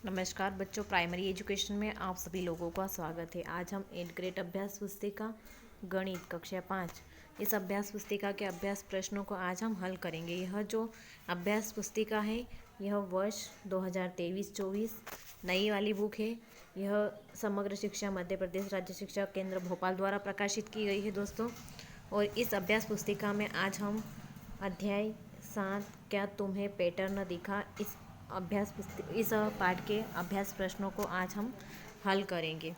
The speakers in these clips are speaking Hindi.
नमस्कार बच्चों, प्राइमरी एजुकेशन में आप सभी लोगों का स्वागत है। आज हम 8th ग्रेड अभ्यास पुस्तिका गणित कक्षा 5 इस अभ्यास पुस्तिका के अभ्यास प्रश्नों को आज हम हल करेंगे। यह जो अभ्यास पुस्तिका है यह वर्ष 2023-24 नई वाली बुक है। यह समग्र शिक्षा मध्य प्रदेश राज्य शिक्षा केंद्र भोपाल द्वारा प्रकाशित की गई है दोस्तों। और इस अभ्यास पुस्तिका में आज हम अध्याय 7 क्या तुम्हें पैटर्न दिखा इस पाठ के अभ्यास प्रश्नों को आज हम हल करेंगे।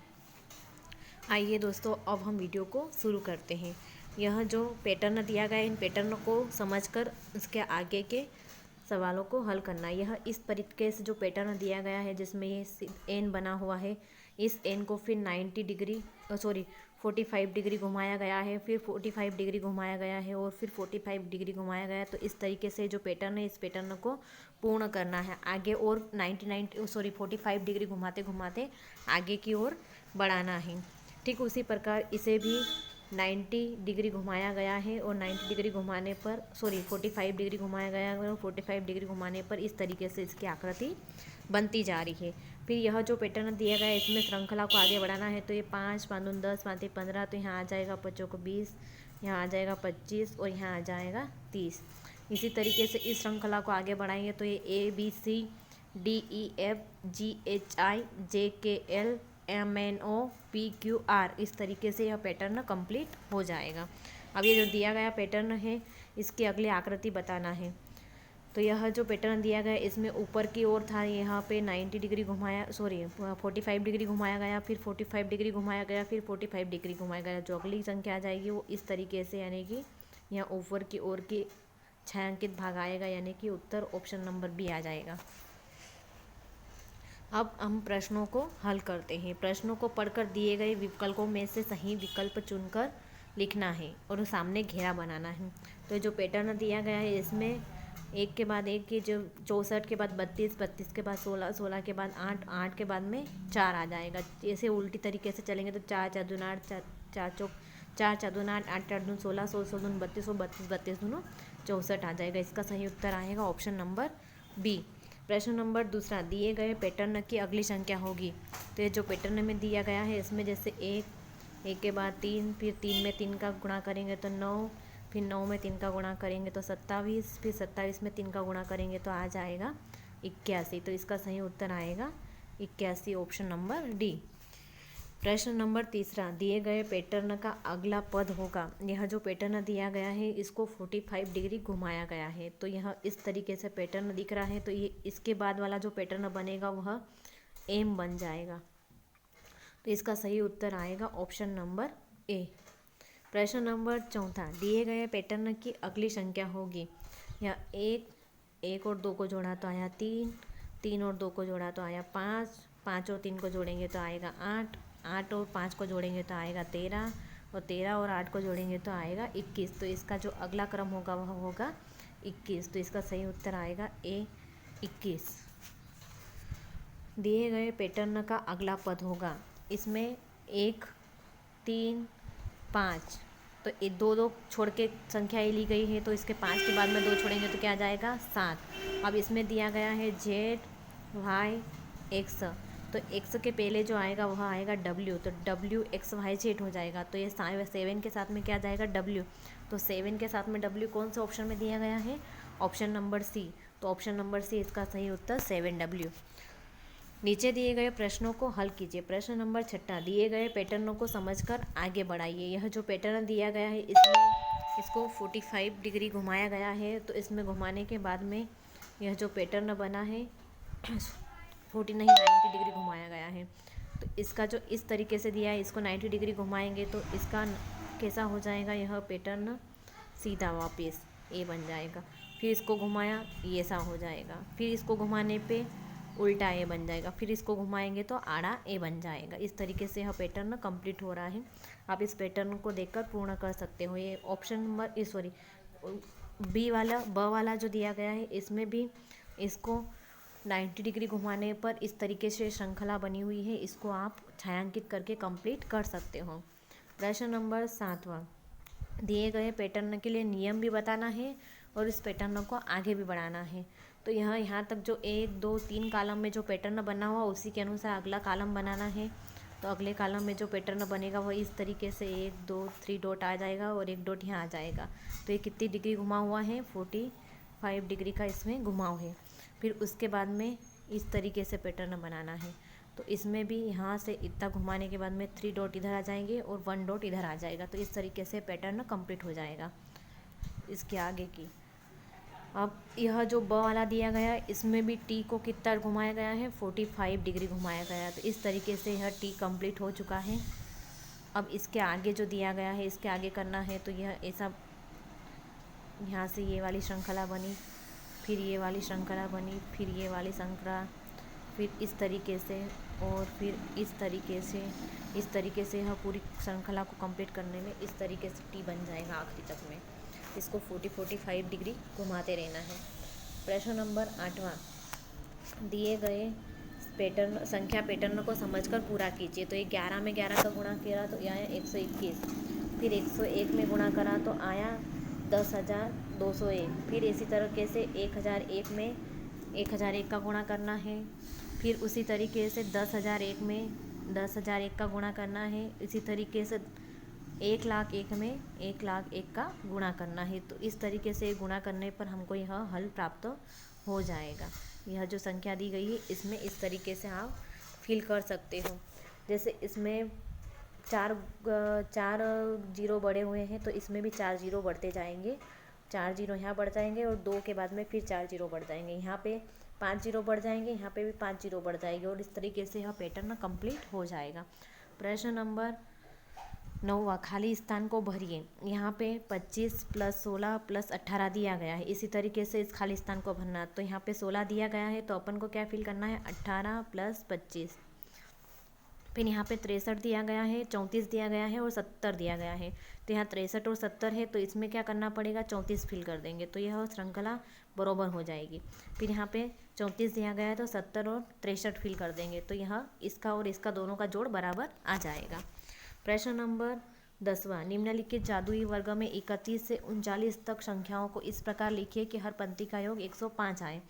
आइए दोस्तों, अब हम वीडियो को शुरू करते हैं। यह जो पैटर्न दिया गया है, इन पैटर्न को समझकर उसके आगे के सवालों को हल करना। यह इस तरीके से जो पैटर्न दिया गया है जिसमें ये एन बना हुआ है, इस एन को फिर 45 डिग्री घुमाया गया है, फिर 45 डिग्री घुमाया गया है और फिर 45 डिग्री घुमाया गया है। तो इस तरीके से जो पैटर्न है इस पैटर्न को पूर्ण करना है आगे, और 45 डिग्री घुमाते घुमाते आगे की ओर बढ़ाना है। ठीक उसी प्रकार इसे भी 90 डिग्री घुमाया गया है और 90 डिग्री घुमाने पर 45 डिग्री घुमाया गया है और 45 डिग्री घुमाने पर इस तरीके से इसकी आकृति बनती जा रही है। फिर यह जो पैटर्न दिया गया है इसमें श्रृंखला को आगे बढ़ाना है। तो ये 5, 5 दूनी 10, 5 3 15, तो यहाँ आ जाएगा 5 को 20, यहाँ आ जाएगा 25 और यहाँ आ जाएगा 30। इसी तरीके से इस श्रृंखला को आगे बढ़ाएंगे तो ये ABCDEFGHIJKL MNOPQR इस तरीके से यह पैटर्न कंप्लीट हो जाएगा। अब ये जो दिया गया पैटर्न है इसकी अगली आकृति बताना है। तो यह जो पैटर्न दिया गया इसमें ऊपर की ओर था, यहाँ पे 90 डिग्री घुमाया 45 डिग्री घुमाया गया, फिर 45 डिग्री घुमाया गया, फिर 45 डिग्री घुमाया गया। जो अगली संख्या आ जाएगी वो इस तरीके से, यानी कि यहाँ ऊपर की ओर की छायांकित भाग आएगा, यानी कि उत्तर ऑप्शन नंबर बी आ जाएगा। अब हम प्रश्नों को हल करते हैं। प्रश्नों को पढ़कर दिए गए विकल्पों में से सही विकल्प चुनकर लिखना है और सामने घेरा बनाना है। तो जो पैटर्न दिया गया है इसमें एक के बाद एक की, जो 64 के बाद 32, 32 के बाद 16, 16 के बाद 8, 8 के बाद में 4 आ जाएगा। ऐसे उल्टी तरीके से चलेंगे तो 4 4 दूनी 8, 4 4 दूनी 8, 8 4 दूनी 16, 16 दूनी 32 और 32 32 दूनी 64 आ जाएगा। इसका सही उत्तर आएगा ऑप्शन नंबर बी। प्रश्न नंबर दूसरा, दिए गए पैटर्न की अगली संख्या होगी। तो ये जो पैटर्न में दिया गया है इसमें जैसे 1 के बाद 3, फिर 3 में 3 का गुणा करेंगे तो 9, फिर 9 में 3 का गुणा करेंगे तो 27, फिर 27 में 3 का गुणा करेंगे तो आ जाएगा 81। तो इसका सही उत्तर आएगा 81 ऑप्शन नंबर डी। प्रश्न नंबर तीसरा, दिए गए पैटर्न का अगला पद होगा। यह जो पैटर्न दिया गया है इसको 45 डिग्री घुमाया गया है। तो यह इस तरीके से पैटर्न दिख रहा है। तो ये इसके बाद वाला जो पैटर्न बनेगा वह एम बन जाएगा। तो इसका सही उत्तर आएगा ऑप्शन नंबर ए। प्रश्न नंबर चौथा, दिए गए पैटर्न की अगली संख्या होगी। यह 1 और 2 को जोड़ा तो आया 3, 3 और 2 को जोड़ा तो आया 5, 5 और 3 को जोड़ेंगे तो आएगा 8, 8 और 5 को जोड़ेंगे तो आएगा 13 और 13 और 8 को जोड़ेंगे तो आएगा 21। तो इसका जो अगला क्रम होगा वह होगा 21। तो इसका सही उत्तर आएगा ए 21। दिए गए पैटर्न का अगला पद होगा। इसमें 1, 3, 5, तो ये 2 2 छोड़ के संख्या ली गई है। तो इसके 5 के बाद में 2 छोड़ेंगे तो क्या आ जाएगा 7। अब इसमें दिया गया है Z Y X, तो X के पहले जो आएगा वह आएगा W, तो W X Y Z हो जाएगा। तो ये 7 के साथ में क्या आ जाएगा W, तो 7 के साथ में W कौन से ऑप्शन में दिया गया है, ऑप्शन नंबर सी। तो ऑप्शन नंबर सी इसका सही उत्तर 7W। नीचे दिए गए प्रश्नों को हल कीजिए। प्रश्न नंबर 6, दिए गए पैटर्नों को समझकर आगे बढ़ाइए। यह जो पैटर्न दिया गया है इसमें इसको 45 डिग्री घुमाया गया है। तो इसमें घुमाने के बाद में यह जो पैटर्न बना है 90 डिग्री घुमाया गया है। तो इसका जो इस तरीके से दिया है इसको 90 डिग्री घुमाएंगे तो इसका कैसा हो जाएगा, यह पैटर्न सीधा वापस ए बन जाएगा। फिर इसको घुमाया ये सा हो जाएगा, फिर इसको घुमाने पे उल्टा ए बन जाएगा, फिर इसको घुमाएंगे तो आड़ा ए बन जाएगा। इस तरीके से यह पैटर्न कंप्लीट हो रहा है। आप इस पैटर्न को देखकर पूर्ण कर सकते हो। ये ऑप्शन नंबर ब वाला जो दिया गया है इसमें भी इसको 90 डिग्री घुमाने पर इस तरीके से श्रृंखला बनी हुई है। इसको आप छायांकित करके कंप्लीट कर सकते हो। प्रश्न नंबर 7, दिए गए पैटर्न के लिए नियम भी बताना है और इस पैटर्न को आगे भी बढ़ाना है। तो यहाँ तक जो 1 2 3 कॉलम में जो पैटर्न बना हुआ उसी के अनुसार अगला कॉलम बनाना है। तो अगले कॉलम में जो पैटर्न बनेगा वो इस तरीके से 1 2 3 डॉट आ जाएगा और 1 डॉट यहाँ आ जाएगा। तो ये कितनी डिग्री घुमा हुआ है, 45 डिग्री का इसमें घुमाव है। फिर उसके बाद में इस तरीके से पैटर्न बनाना है। तो इसमें भी यहाँ से इतना घुमाने के बाद में 3 डॉट इधर आ जाएंगे और 1 डॉट इधर आ जाएगा। तो इस तरीके से पैटर्न कंप्लीट हो जाएगा इसके आगे की। अब यह जो ब वाला दिया गया है इसमें भी टी को कितना घुमाया गया है, 45 डिग्री घुमाया गया है। तो इस तरीके से यह टी कंप्लीट हो चुका है। अब इसके आगे जो दिया गया है इसके आगे करना है। तो यह ऐसा यहाँ से ये वाली श्रृंखला बनी, फिर ये वाली श्रृंखला बनी, फिर ये वाली श्रृंखला, फिर इस तरीके से और फिर इस तरीके से यह पूरी श्रृंखला को कंप्लीट करने में इस तरीके से टी बन जाएगा आखिरी तक में। इसको 45 डिग्री घुमाते रहना है। प्रश्न नंबर 8वां, दिए गए पैटर्न संख्या पैटर्न को समझकर पूरा कीजिए। तो ये 11 में 11 का गुणा किया तो आया 121, फिर 101 में गुणा करा तो आया 10,201, फिर इसी तरीके से 1001 में 1001 का गुणा करना है। फिर उसी तरीके से 10,001 में 10,001 का गुणा करना है। इसी तरीके से 1,01 में 1,01 का गुणा करना है। तो इस तरीके से गुणा करने पर हमको यह हल प्राप्त हो जाएगा। यह जो संख्या दी गई है इसमें इस तरीके से आप फिल कर सकते हो। जैसे इसमें चार जीरो बढ़े हुए हैं तो इसमें भी 4 जीरो बढ़ते जाएंगे, 4 जीरो यहाँ बढ़ जाएंगे और 2 के बाद में फिर 4 जीरो बढ़ जाएंगे। यहाँ पे 5 जीरो बढ़ जाएंगे, यहाँ पे भी 5 जीरो बढ़ जाएंगे और इस तरीके से यह पैटर्न कंप्लीट हो जाएगा। प्रश्न नंबर 9वां, खाली स्थान को भरिए। यहाँ पे 25 + 16 + 18 दिया गया है। इसी तरीके से इस खाली स्थान को भरना। तो यहाँ पे 16 दिया गया है तो अपन को क्या फिल करना है, 18 + 25। फिर यहाँ पे 63 दिया गया है, 34 दिया गया है और 70 दिया गया है। तो यहाँ 63 और 70 है तो इसमें क्या करना पड़ेगा, 34 फिल कर देंगे तो यह श्रृंखला बरोबर हो जाएगी। फिर यहाँ पे 34 दिया गया है तो 70 और 63 फिल कर देंगे तो यह इसका और इसका दोनों का जोड़ बराबर आ जाएगा। प्रश्न नंबर 10वां, निम्नलिखित जादुई वर्ग में 31 से 39 तक संख्याओं को इस प्रकार लिखिए कि हर पंक्ति का योग 105 आए।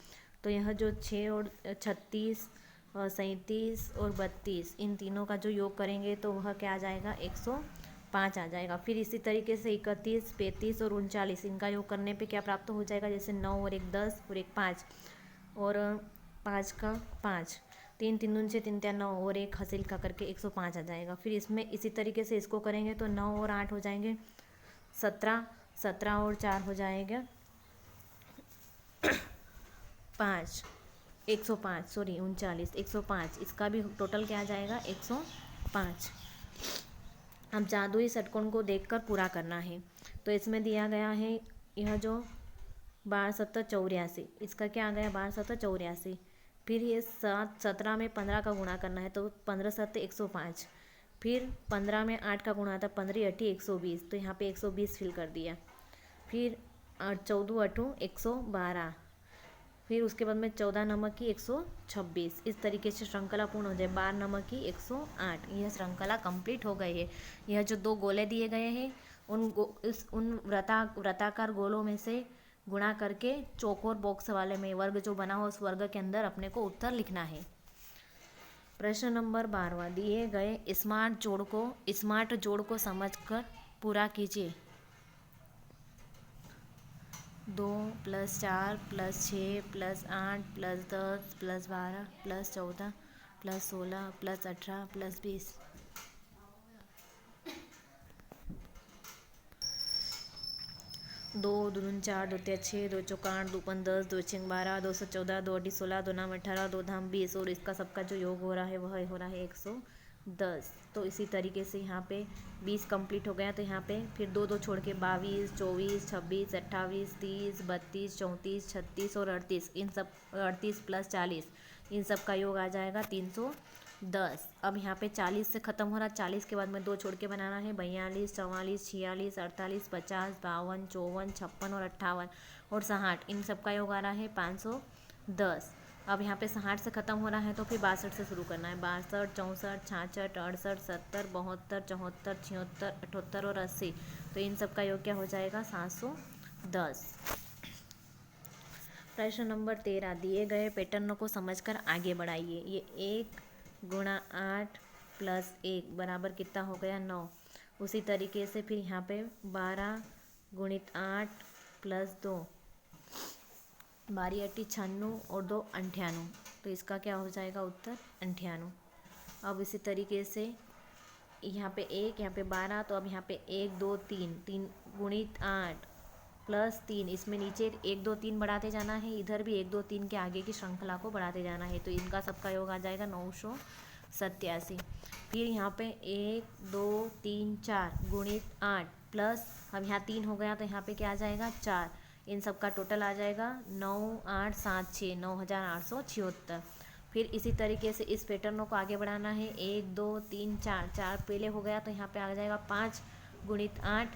तो यह जो 6 और 36 और 37 और 32 इन तीनों का जो योग करेंगे तो वह क्या आ जाएगा, 105 आ जाएगा। फिर इसी तरीके से 31, 35 और 39 इनका योग करने पे क्या प्राप्त हो जाएगा, जैसे 9 और 1 10 और 1 5 और 5 का 5, 3 3 दून से 3 3 9 और 1 हासिल का करके 105 आ जाएगा। फिर इसमें इसी तरीके से इसको करेंगे तो 9 और 8 हो जाएंगे 17, 17 और 4 हो जाएगा 5, 105 सॉरी 39 105, इसका भी टोटल क्या आ जाएगा 105। अब जादुई षटकोण को देखकर पूरा करना है। तो इसमें दिया गया है यह जो 12 7 84, इसका क्या आ गया 12 7 84। फिर ये 17 में 15 का गुणा करना है तो 15 7 105। फिर 15 में 8 का गुणा था 15 8 120 तो यहाँ पे 120 फिल कर दिया। फिर 14 8 112, फिर उसके बाद में 14 नंबर की 126। इस तरीके से श्रृंखला पूर्ण हो जाए। 12 नंबर की 108। यह श्रृंखला कंप्लीट हो गई है। यह जो 2 गोले दिए गए हैं उन वृत्ताकार गोलों में से गुणा करके चौकोर बॉक्स वाले में वर्ग जो बना हो उस वर्ग के अंदर अपने को उत्तर लिखना है। प्रश्न नंबर 12वां, दिए गए स्मार्ट जोड़ को समझकर पूरा कीजिए। 2 + 4 + 6 + 8 + 10 + 12 + 14 + 16 + 18 + 20। 2 2 4 2 6 2 4 8 2 5 10 2 6 12 2 14 2 8 16 2 9 18 2 धाम 20 और इसका सबका जो योग हो रहा है वह हो रहा है 110। तो इसी तरीके से यहाँ पे 20 कंप्लीट हो गया। तो यहाँ पे फिर 2 2 छोड़ के 22 24 26 28 30 32 34 36 और 38 इन सब 38 + 40 इन सब का योग आ जाएगा 310। अब यहाँ पे 40 से ख़त्म हो रहा, 40 के बाद में 2 छोड़ के बनाना है 42 44 46 48 50 52 54 56 और 58 और 60 इन सब का योग आ रहा है 510। अब यहाँ पे 60 से ख़त्म हो रहा है तो फिर 62 से शुरू करना है 62 64 66 68 70 72 74 76 78 और 80। तो इन सब का योग क्या हो जाएगा 710। प्रश्न नंबर 13, दिए गए पैटर्न को समझकर आगे बढ़ाइए। ये 1 गुणा 8 प्लस 1 बराबर कितना हो गया 9। उसी तरीके से फिर यहाँ पे 12 गुणित 8 प्लस 2, 12 8 96 और 2 98, तो इसका क्या हो जाएगा उत्तर 98। अब इसी तरीके से यहाँ पे 1, यहाँ पे 12, तो अब यहाँ पे 1 2 3, 3 गुणित 8 प्लस 3, इसमें नीचे 1 2 3 बढ़ाते जाना है, इधर भी 1 2 3 के आगे की श्रृंखला को बढ़ाते जाना है, तो इनका सबका योग आ जाएगा 987। फिर यहाँ पे 1 2 3 4 गुणित 8 प्लस, अब यहाँ 3 हो गया तो यहाँ पे क्या आ जाएगा 4, इन सब का टोटल आ जाएगा 9 8 7 6 9876। फिर इसी तरीके से इस पैटर्न को आगे बढ़ाना है। 1 2 3 4, 4 पहले हो गया तो यहाँ पे आ जाएगा 5 गुणित 8,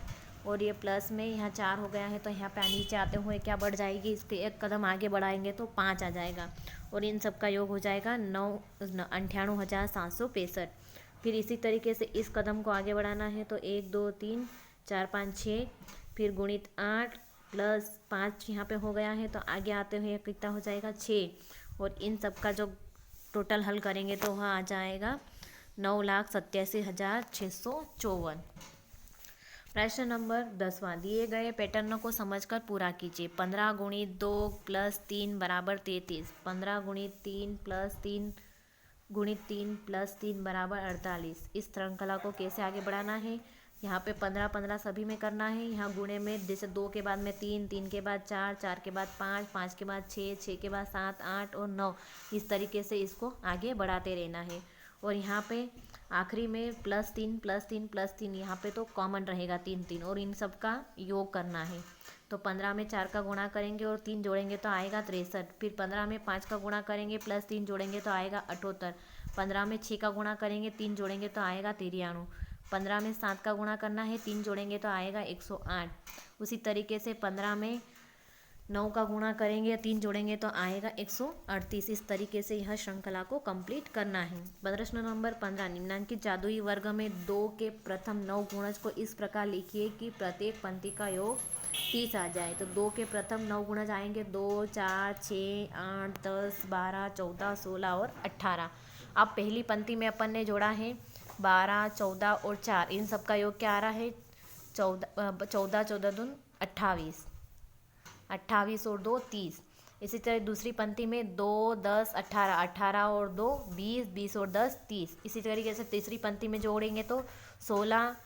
और ये प्लस में यहाँ 4 हो गया है तो यहाँ पे नीचे आते हुए क्या बढ़ जाएगी, इसके एक कदम आगे बढ़ाएंगे तो 5 आ जाएगा, और इन सब का योग हो जाएगा 98,765। फिर इसी तरीके से इस कदम को आगे बढ़ाना है तो 1 2 3 4 5 6, फिर गुणित 8 प्लस 5 यहाँ पे हो गया है तो आगे आते हुए कितना हो जाएगा 6, और इन सब का जो टोटल हल करेंगे तो वहाँ आ जाएगा 9,87,654। प्रश्न नंबर 10वां, दिए गए पैटर्न को समझकर पूरा कीजिए। 15 गुणित 2 प्लस 3 बराबर 33, 15 गुणित 3 प्लस 3 गुणित 3 प्लस 3 बराबर 48। इस श्रृंखला को कैसे आगे बढ़ाना है, यहाँ पे 15 15 सभी में करना है। यहाँ गुणे में जैसे 2 के बाद में 3, 3 के बाद 4, 4 के बाद 5, 5 के बाद 6, 6 के बाद 7, 8 और 9, इस तरीके से इसको आगे बढ़ाते रहना है। और यहाँ पे आखिरी में प्लस 3 प्लस 3 प्लस 3, यहाँ पे तो कॉमन रहेगा 3 3, और इन सब का योग करना है। तो 15 में 4 का गुणा करेंगे और 3 जोड़ेंगे तो आएगा 63। फिर 15 में 5 का गुणा करेंगे प्लस 3 जोड़ेंगे तो आएगा 78। 15 में 6 का गुणा करेंगे 3 जोड़ेंगे तो आएगा 93। 15 में 7 का गुणा करना है 3 जोड़ेंगे तो आएगा 108। उसी तरीके से 15 में 9 का गुणा करेंगे 3 जोड़ेंगे तो आएगा 138। इस तरीके से यह श्रृंखला को कंप्लीट करना है। प्रश्न नंबर 15, निम्नांकित जादुई वर्ग में 2 के प्रथम 9 गुणज को इस प्रकार लिखिए कि प्रत्येक पंक्ति का योग 30 आ जाए। तो 2 के प्रथम 9 गुणज आएंगे 2 4 6 8 10 12 14 16 और 18। अब पहली पंक्ति में अपन ने जोड़ा है 12 14 और 4, इन सब का योग क्या आ रहा है 14 14 दून 28, 28 और 2 30। इसी तरह दूसरी पंक्ति में 2 10 18, 18 और 2 20, 20 और 10 30। इसी तरीके से तीसरी पंक्ति में जोड़ेंगे तो 16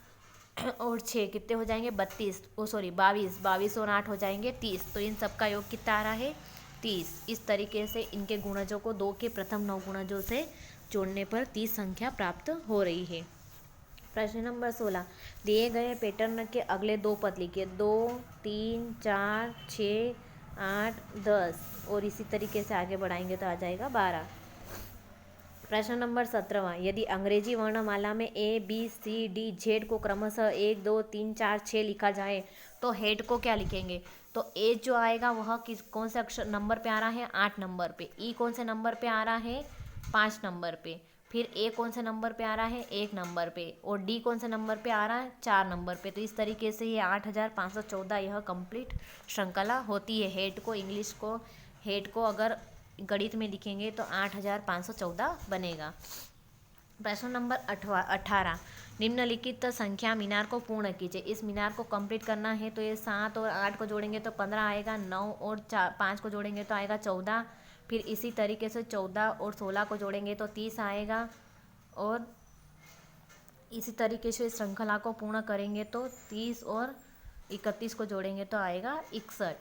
और 6 कितने हो जाएंगे 32, 22, 22 और 8 हो जाएंगे 30। तो इन सब का योग कितना आ रहा है 30। इस तरीके से इनके गुणजों को 2 के प्रथम 9 गुणजों से जोड़ने पर 30 संख्या प्राप्त हो रही है। प्रश्न नंबर 16, दिए गए पैटर्न के अगले 2 पद लिखिए। 2 3 4 6 8 10, और इसी तरीके से आगे बढ़ाएंगे तो आ जाएगा 12। प्रश्न नंबर 17वां, यदि अंग्रेजी वर्णमाला में A B C D Z को क्रमशः 1 2 3 4 6 लिखा जाए तो हेड को क्या लिखेंगे। तो A जो आएगा वह कौन से अक्षर नंबर पे आ रहा है 8 नंबर पे, E कौन से नंबर पे आ रहा है 5 नंबर पे, फिर A कौन से नंबर पे आ रहा है 1 नंबर पे, और D कौन से नंबर पे आ रहा है 4 नंबर पे। तो इस तरीके से ये 8514 यह कंप्लीट श्रृंखला होती है। हेड को अगर गणित में लिखेंगे तो 8514 बनेगा। प्रश्न नंबर 18, निम्नलिखित संख्या मीनार को पूर्ण कीजिए। इस मीनार को कंप्लीट करना है तो ये 7 और 8 को जोड़ेंगे तो 15 आएगा, 9 और 5 को जोड़ेंगे तो आएगा 14, फिर इसी तरीके से 14 और 16 को जोड़ेंगे तो 30 आएगा, और इसी तरीके से श्रृंखला को पूर्ण करेंगे तो 30 और 31 को जोड़ेंगे तो आएगा 61।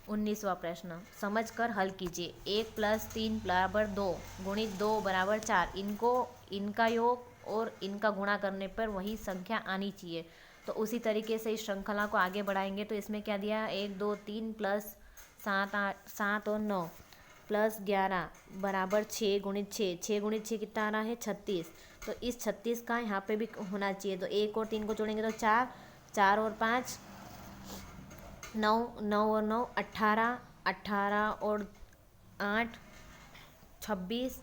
19वां प्रश्न, समझकर हल कीजिए। 1 + 3 = 2 गुणित 2 = 4, इनका योग और इनका गुणा करने पर वही संख्या आनी चाहिए। तो उसी तरीके से इस श्रृंखला को आगे बढ़ाएंगे तो इसमें क्या दिया 1 2 3 + 7 और 9 + 11 = 6 गुणित 6, 6 गुणित 6 कितना आ रहा है 36। तो इस 36 का यहाँ पे भी होना चाहिए। तो 1 और 3 को जोड़ेंगे तो 4, 4 और 5 9, 9 और 9 18, 18 और 8 26,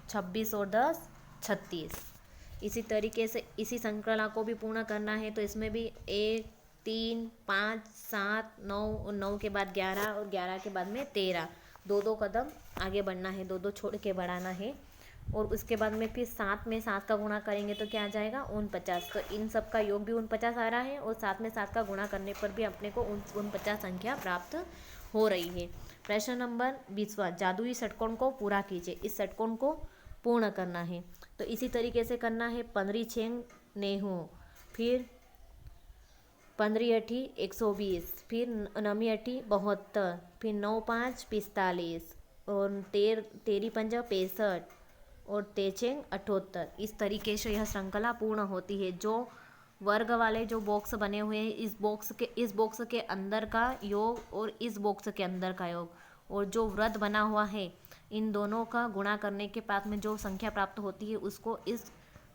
26 और 10 36। इसी तरीके से इसी श्रृंखला को भी पूर्ण करना है तो इसमें भी 1 3, 5, 7, 9 और 9 के बाद 11 और 11 के बाद में 13। 2-2 कदम आगे बढ़ना है, 2-2 छोड़ के बढ़ाना है। और उसके बाद में फिर 7 में 7 का गुणा करेंगे तो क्या आ जाएगा 49। तो इन सब का योग भी 49 आ रहा है और 7 में 7 का गुणा करने पर भी अपने को 49 संख्या प्राप्त हो रही है। प्रश्न नंबर 20वां, जादुई षटकोण को पूरा कीजिए। इस षटकोण को पूर्ण करना है तो इसी तरीके से करना है। 15 छेंग नेहू, फिर 15 अठी 120, फिर 9 अठी 72, फिर 9 5 45 और 13 पंजा 65 और तेचेंग 78। इस तरीके से यह श्रृंखला पूर्ण होती है। जो वर्ग वाले जो बॉक्स बने हुए हैं, इस बॉक्स के अंदर का योग और इस बॉक्स के अंदर का योग और जो वृत्त बना हुआ है, इन दोनों का गुणा करने के बाद में जो संख्या प्राप्त होती है उसको इस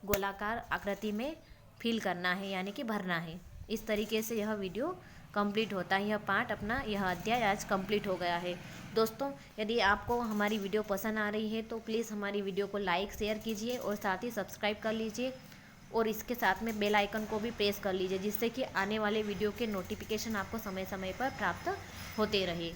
गोलाकार आकृति में फिल करना है, यानी कि भरना है। इस तरीके से यह वीडियो कंप्लीट होता है। यह पार्ट अपना, यह अध्याय आज कंप्लीट हो गया है। दोस्तों, यदि आपको हमारी वीडियो पसंद आ रही है तो प्लीज़ हमारी वीडियो को लाइक शेयर कीजिए और साथ ही सब्सक्राइब कर लीजिए और इसके साथ में बेल आइकन को भी प्रेस कर लीजिए, जिससे कि आने वाले वीडियो के नोटिफिकेशन आपको समय समय पर प्राप्त होते रहे।